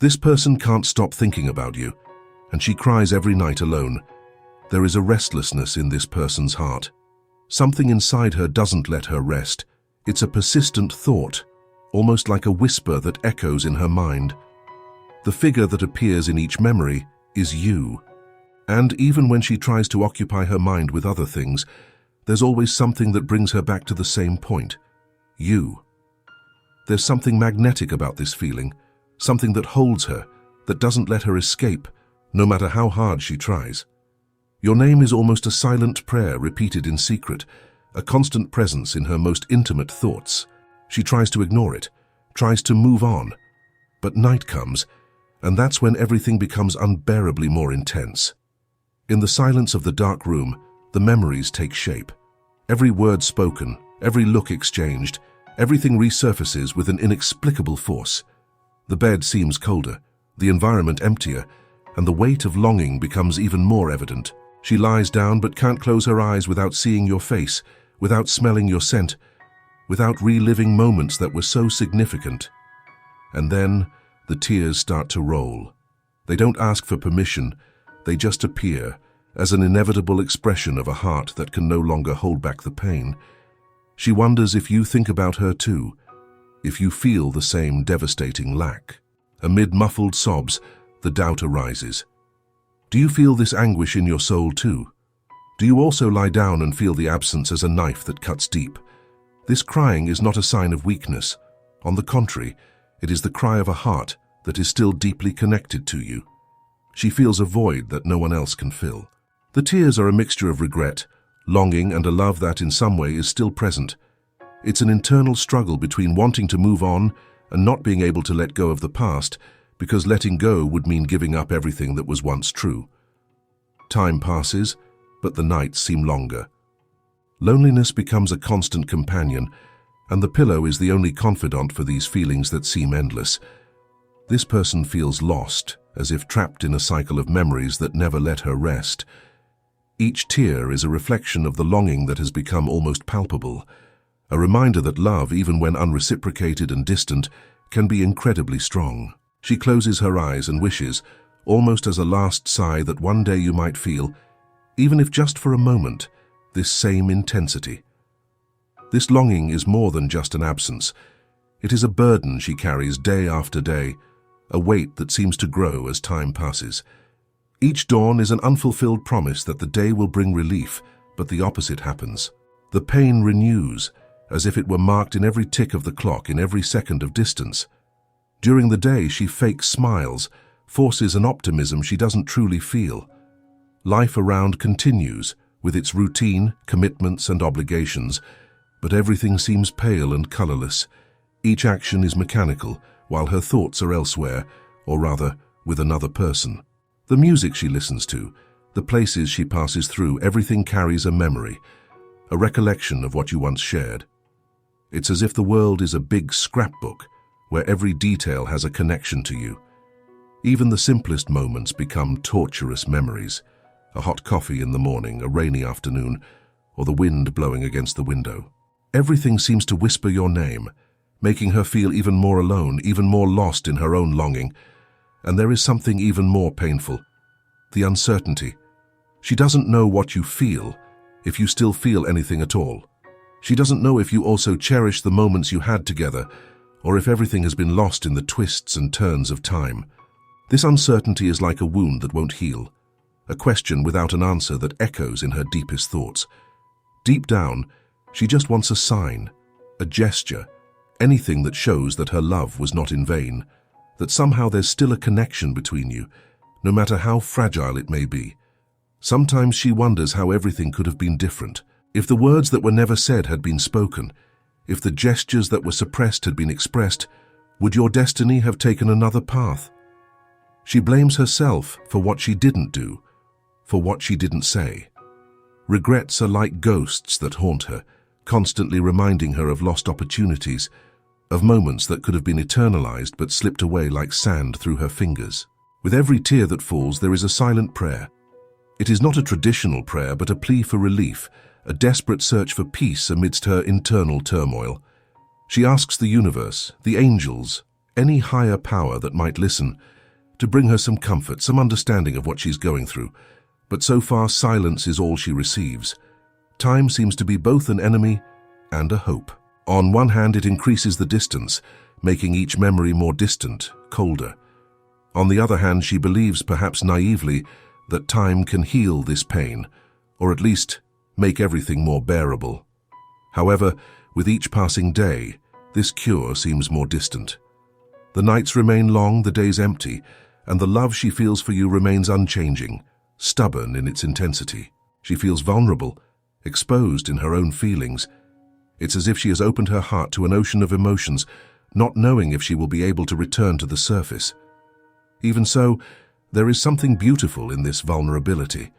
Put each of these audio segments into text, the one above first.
This person can't stop thinking about you, and she cries every night alone. There is a restlessness in this person's heart. Something inside her doesn't let her rest. It's a persistent thought, almost like a whisper that echoes in her mind. The figure that appears in each memory is you. And even when she tries to occupy her mind with other things, there's always something that brings her back to the same point. You. There's something magnetic about this feeling, something that holds her, that doesn't let her escape, no matter how hard she tries. Your name is almost a silent prayer repeated in secret, a constant presence in her most intimate thoughts. She tries to ignore it, tries to move on. But night comes, and that's when everything becomes unbearably more intense. In the silence of the dark room, the memories take shape. Every word spoken, every look exchanged, everything resurfaces with an inexplicable force. The bed seems colder, the environment emptier, and the weight of longing becomes even more evident. She lies down but can't close her eyes without seeing your face, without smelling your scent, without reliving moments that were so significant. And then the tears start to roll. They don't ask for permission, they just appear as an inevitable expression of a heart that can no longer hold back the pain. She wonders if you think about her too, if you feel the same devastating lack. Amid muffled sobs, the doubt arises. Do you feel this anguish in your soul too? Do you also lie down and feel the absence as a knife that cuts deep? This crying is not a sign of weakness. On the contrary, it is the cry of a heart that is still deeply connected to you. She feels a void that no one else can fill. The tears are a mixture of regret, longing, and a love that in some way is still present. It's an internal struggle between wanting to move on and not being able to let go of the past, because letting go would mean giving up everything that was once true. Time passes, but the nights seem longer. Loneliness becomes a constant companion, and the pillow is the only confidant for these feelings that seem endless. This person feels lost, as if trapped in a cycle of memories that never let her rest. Each tear is a reflection of the longing that has become almost palpable, a reminder that love, even when unreciprocated and distant, can be incredibly strong. She closes her eyes and wishes, almost as a last sigh, that one day you might feel, even if just for a moment, this same intensity. This longing is more than just an absence. It is a burden she carries day after day, a weight that seems to grow as time passes. Each dawn is an unfulfilled promise that the day will bring relief, but the opposite happens. The pain renews, as if it were marked in every tick of the clock, in every second of distance. During the day, she fakes smiles, forces an optimism she doesn't truly feel. Life around continues, with its routine, commitments, and obligations, but everything seems pale and colorless. Each action is mechanical, while her thoughts are elsewhere, or rather, with another person. The music she listens to, the places she passes through, everything carries a memory, a recollection of what you once shared. It's as if the world is a big scrapbook, where every detail has a connection to you. Even the simplest moments become torturous memories. A hot coffee in the morning, a rainy afternoon, or the wind blowing against the window. Everything seems to whisper your name, making her feel even more alone, even more lost in her own longing. And there is something even more painful: the uncertainty. She doesn't know what you feel, if you still feel anything at all. She doesn't know if you also cherish the moments you had together, or if everything has been lost in the twists and turns of time. This uncertainty is like a wound that won't heal, a question without an answer that echoes in her deepest thoughts. Deep down, she just wants a sign, a gesture, anything that shows that her love was not in vain, that somehow there's still a connection between you, no matter how fragile it may be. Sometimes she wonders how everything could have been different, if the words that were never said had been spoken, if the gestures that were suppressed had been expressed. Would your destiny have taken another path? She blames herself for what she didn't do, for what she didn't say. Regrets are like ghosts that haunt her, constantly reminding her of lost opportunities, of moments that could have been eternalized but slipped away like sand through her fingers. With every tear that falls, there is a silent prayer. It is not a traditional prayer, but a plea for relief, a desperate search for peace amidst her internal turmoil. She asks the universe, the angels, any higher power that might listen, to bring her some comfort, some understanding of what she's going through. But so far, silence is all she receives. Time seems to be both an enemy and a hope. On one hand, it increases the distance, making each memory more distant, colder. On the other hand, she believes, perhaps naively, that time can heal this pain, or at least make everything more bearable. However, with each passing day, this cure seems more distant. The nights remain long, the days empty, and the love she feels for you remains unchanging, stubborn in its intensity. She feels vulnerable, exposed in her own feelings. It's as if she has opened her heart to an ocean of emotions, not knowing if she will be able to return to the surface. Even so, there is something beautiful in this vulnerability.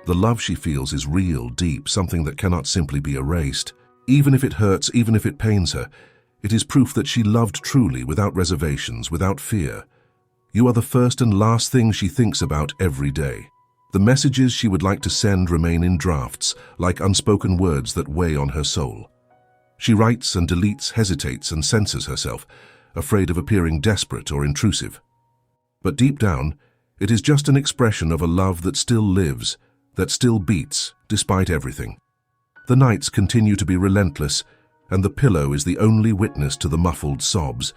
The love she feels is real, deep, something that cannot simply be erased. Even if it hurts, even if it pains her, it is proof that she loved truly, without reservations, without fear. You are the first and last thing she thinks about every day. The messages she would like to send remain in drafts, like unspoken words that weigh on her soul. She writes and deletes, hesitates and censors herself, afraid of appearing desperate or intrusive. But deep down, it is just an expression of a love that still lives, that still beats, despite everything. The nights continue to be relentless, and the pillow is the only witness to the muffled sobs,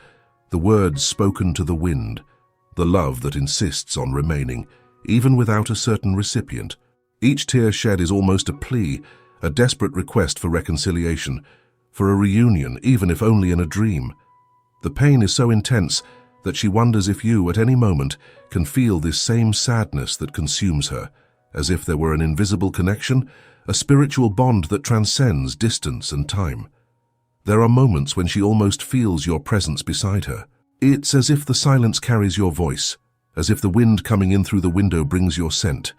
the words spoken to the wind, the love that insists on remaining, even without a certain recipient. Each tear shed is almost a plea, a desperate request for reconciliation, for a reunion, even if only in a dream. The pain is so intense that she wonders if you, at any moment, can feel this same sadness that consumes her, as if there were an invisible connection, a spiritual bond that transcends distance and time. There are moments when she almost feels your presence beside her. It's as if the silence carries your voice, as if the wind coming in through the window brings your scent.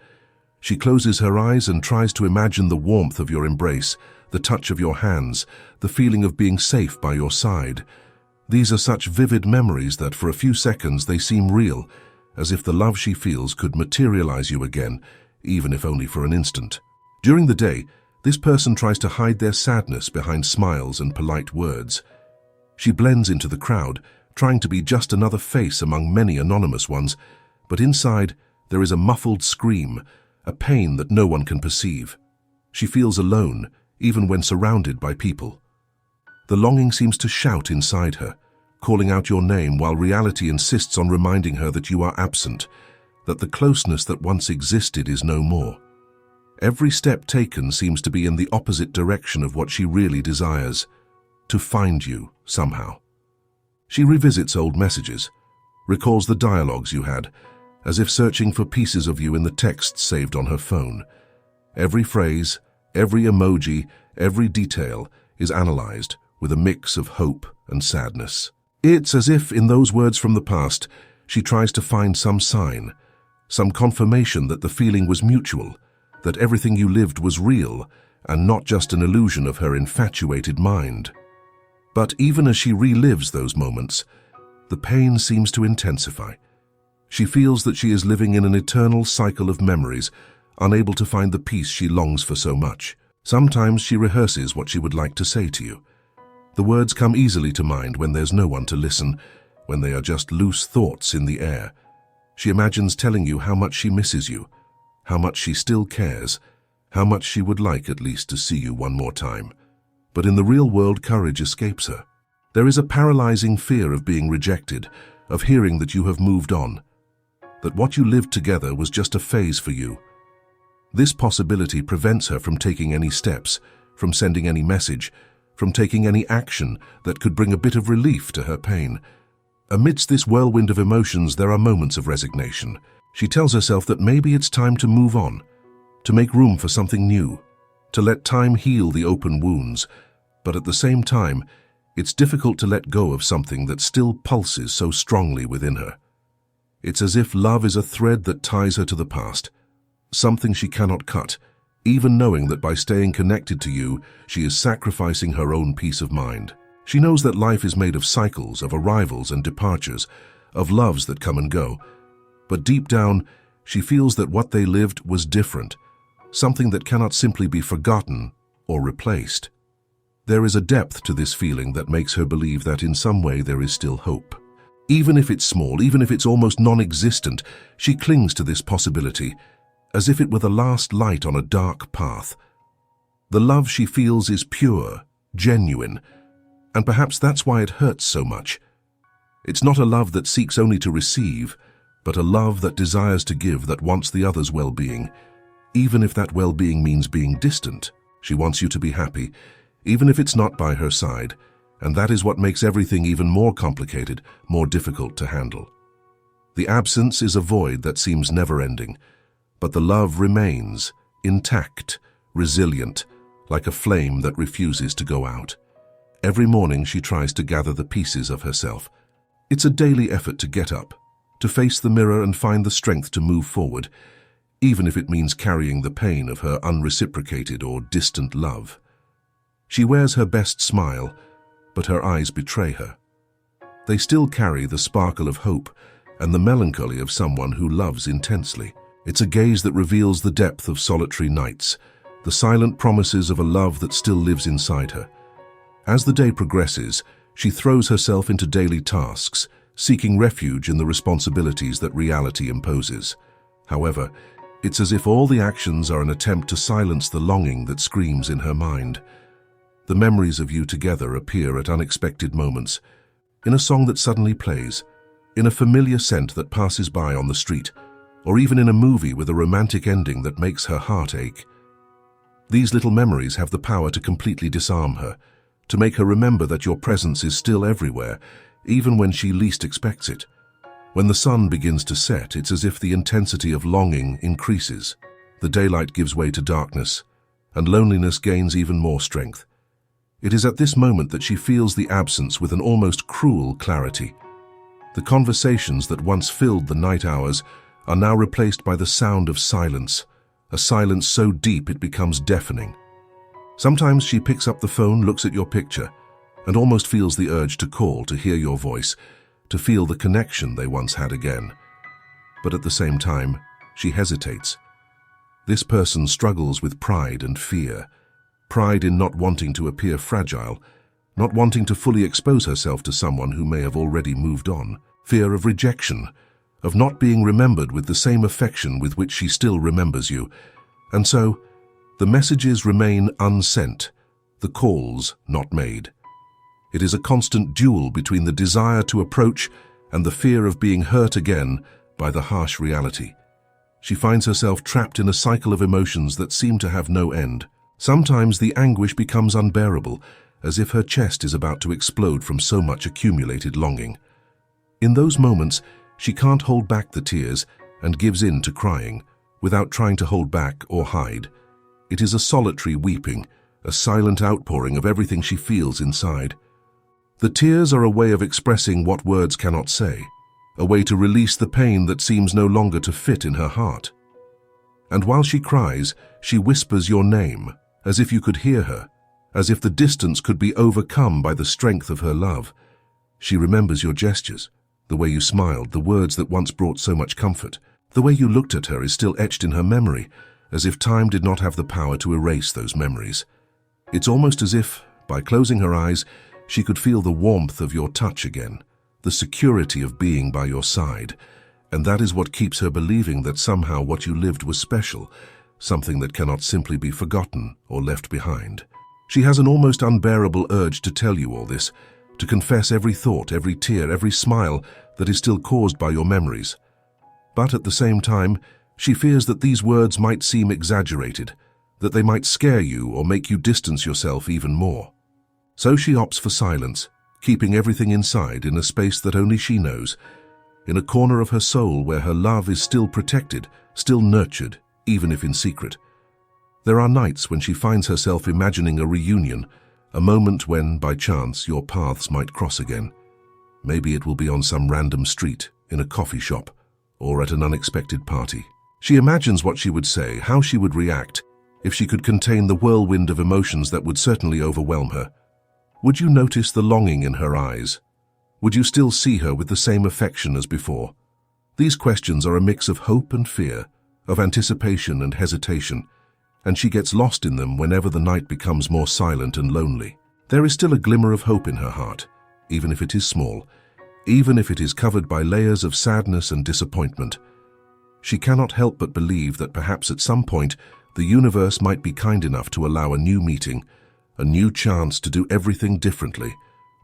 She closes her eyes and tries to imagine the warmth of your embrace, the touch of your hands, the feeling of being safe by your side. These are such vivid memories that for a few seconds they seem real, as if the love she feels could materialize you again, even if only for an instant. During the day, this person tries to hide their sadness behind smiles and polite words. She blends into the crowd, trying to be just another face among many anonymous ones, but inside there is a muffled scream, a pain that no one can perceive. She feels alone, even when surrounded by people. The longing seems to shout inside her, calling out your name, while reality insists on reminding her that you are absent, that the closeness that once existed is no more. Every step taken seems to be in the opposite direction of what she really desires, to find you somehow. She revisits old messages, recalls the dialogues you had, as if searching for pieces of you in the texts saved on her phone. Every phrase, every emoji, every detail is analyzed with a mix of hope and sadness. It's as if, in those words from the past, she tries to find some sign, some confirmation that the feeling was mutual, that everything you lived was real and not just an illusion of her infatuated mind. But even as she relives those moments, the pain seems to intensify. She feels that she is living in an eternal cycle of memories, unable to find the peace she longs for so much. Sometimes she rehearses what she would like to say to you. The words come easily to mind when there's no one to listen, when they are just loose thoughts in the air. She imagines telling you how much she misses you, how much she still cares, how much she would like at least to see you one more time. But in the real world, courage escapes her. There is a paralyzing fear of being rejected, of hearing that you have moved on, that what you lived together was just a phase for you. This possibility prevents her from taking any steps, from sending any message, from taking any action that could bring a bit of relief to her pain. Amidst this whirlwind of emotions, there are moments of resignation. She tells herself that maybe it's time to move on, to make room for something new, to let time heal the open wounds. But at the same time, it's difficult to let go of something that still pulses so strongly within her. It's as if love is a thread that ties her to the past, something she cannot cut, even knowing that by staying connected to you, she is sacrificing her own peace of mind. She knows that life is made of cycles, of arrivals and departures, of loves that come and go. But deep down, she feels that what they lived was different, something that cannot simply be forgotten or replaced. There is a depth to this feeling that makes her believe that in some way there is still hope. Even if it's small, even if it's almost non-existent, she clings to this possibility, as if it were the last light on a dark path. The love she feels is pure, genuine, and perhaps that's why it hurts so much. It's not a love that seeks only to receive, but a love that desires to give, that wants the other's well-being, even if that well-being means being distant. She wants you to be happy, even if it's not by her side, and that is what makes everything even more complicated, more difficult to handle. The absence is a void that seems never-ending, but the love remains, intact, resilient, like a flame that refuses to go out. Every morning she tries to gather the pieces of herself. It's a daily effort to get up, to face the mirror and find the strength to move forward, even if it means carrying the pain of her unreciprocated or distant love. She wears her best smile, but her eyes betray her. They still carry the sparkle of hope and the melancholy of someone who loves intensely. It's a gaze that reveals the depth of solitary nights, the silent promises of a love that still lives inside her. As the day progresses, she throws herself into daily tasks, seeking refuge in the responsibilities that reality imposes. However, it's as if all the actions are an attempt to silence the longing that screams in her mind. The memories of you together appear at unexpected moments, in a song that suddenly plays, in a familiar scent that passes by on the street, or even in a movie with a romantic ending that makes her heart ache. These little memories have the power to completely disarm her, to make her remember that your presence is still everywhere, even when she least expects it. When the sun begins to set, it's as if the intensity of longing increases. The daylight gives way to darkness, and loneliness gains even more strength. It is at this moment that she feels the absence with an almost cruel clarity. The conversations that once filled the night hours are now replaced by the sound of silence, a silence so deep it becomes deafening. Sometimes she picks up the phone, looks at your picture, and almost feels the urge to call, to hear your voice, to feel the connection they once had again. But at the same time, she hesitates. This person struggles with pride and fear. Pride in not wanting to appear fragile, not wanting to fully expose herself to someone who may have already moved on. Fear of rejection, of not being remembered with the same affection with which she still remembers you. And so, the messages remain unsent, the calls not made. It is a constant duel between the desire to approach and the fear of being hurt again by the harsh reality. She finds herself trapped in a cycle of emotions that seem to have no end. Sometimes the anguish becomes unbearable, as if her chest is about to explode from so much accumulated longing. In those moments, she can't hold back the tears and gives in to crying, without trying to hold back or hide. It is a solitary weeping, a silent outpouring of everything she feels inside. The tears are a way of expressing what words cannot say, a way to release the pain that seems no longer to fit in her heart. And while she cries, she whispers your name, as if you could hear her, as if the distance could be overcome by the strength of her love. She remembers your gestures, the way you smiled, the words that once brought so much comfort. The way you looked at her is still etched in her memory, as if time did not have the power to erase those memories. It's almost as if, by closing her eyes, she could feel the warmth of your touch again, the security of being by your side, and that is what keeps her believing that somehow what you lived was special, something that cannot simply be forgotten or left behind. She has an almost unbearable urge to tell you all this, to confess every thought, every tear, every smile that is still caused by your memories. But at the same time, she fears that these words might seem exaggerated, that they might scare you or make you distance yourself even more. So she opts for silence, keeping everything inside in a space that only she knows, in a corner of her soul where her love is still protected, still nurtured, even if in secret. There are nights when she finds herself imagining a reunion, a moment when, by chance, your paths might cross again. Maybe it will be on some random street, in a coffee shop, or at an unexpected party. She imagines what she would say, how she would react, if she could contain the whirlwind of emotions that would certainly overwhelm her. Would you notice the longing in her eyes? Would you still see her with the same affection as before? These questions are a mix of hope and fear, of anticipation and hesitation, and she gets lost in them whenever the night becomes more silent and lonely. There is still a glimmer of hope in her heart, even if it is small, even if it is covered by layers of sadness and disappointment. She cannot help but believe that perhaps at some point the universe might be kind enough to allow a new meeting, a new chance to do everything differently,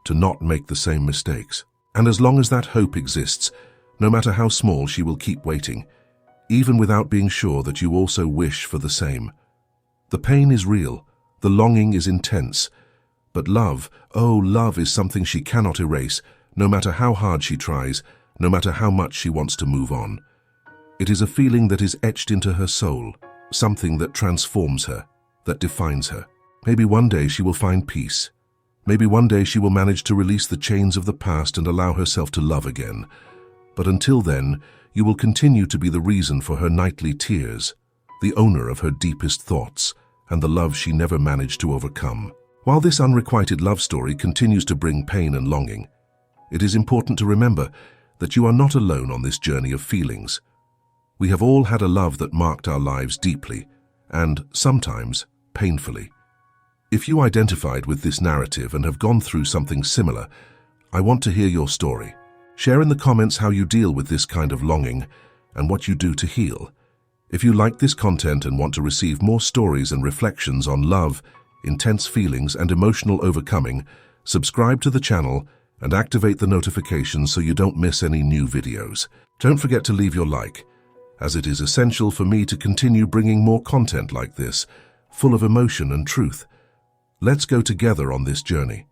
to not make the same mistakes. And as long as that hope exists, no matter how small, she will keep waiting, even without being sure that you also wish for the same. The pain is real, the longing is intense, but love, oh, love is something she cannot erase, no matter how hard she tries, no matter how much she wants to move on. It is a feeling that is etched into her soul, something that transforms her, that defines her. Maybe one day she will find peace. Maybe one day she will manage to release the chains of the past and allow herself to love again. But until then, you will continue to be the reason for her nightly tears, the owner of her deepest thoughts, and the love she never managed to overcome. While this unrequited love story continues to bring pain and longing, it is important to remember that you are not alone on this journey of feelings. We have all had a love that marked our lives deeply, and sometimes painfully. If you identified with this narrative and have gone through something similar, I want to hear your story. Share in the comments how you deal with this kind of longing and what you do to heal. If you like this content and want to receive more stories and reflections on love, intense feelings, and emotional overcoming, subscribe to the channel and activate the notifications so you don't miss any new videos. Don't forget to leave your like, as it is essential for me to continue bringing more content like this, full of emotion and truth. Let's go together on this journey.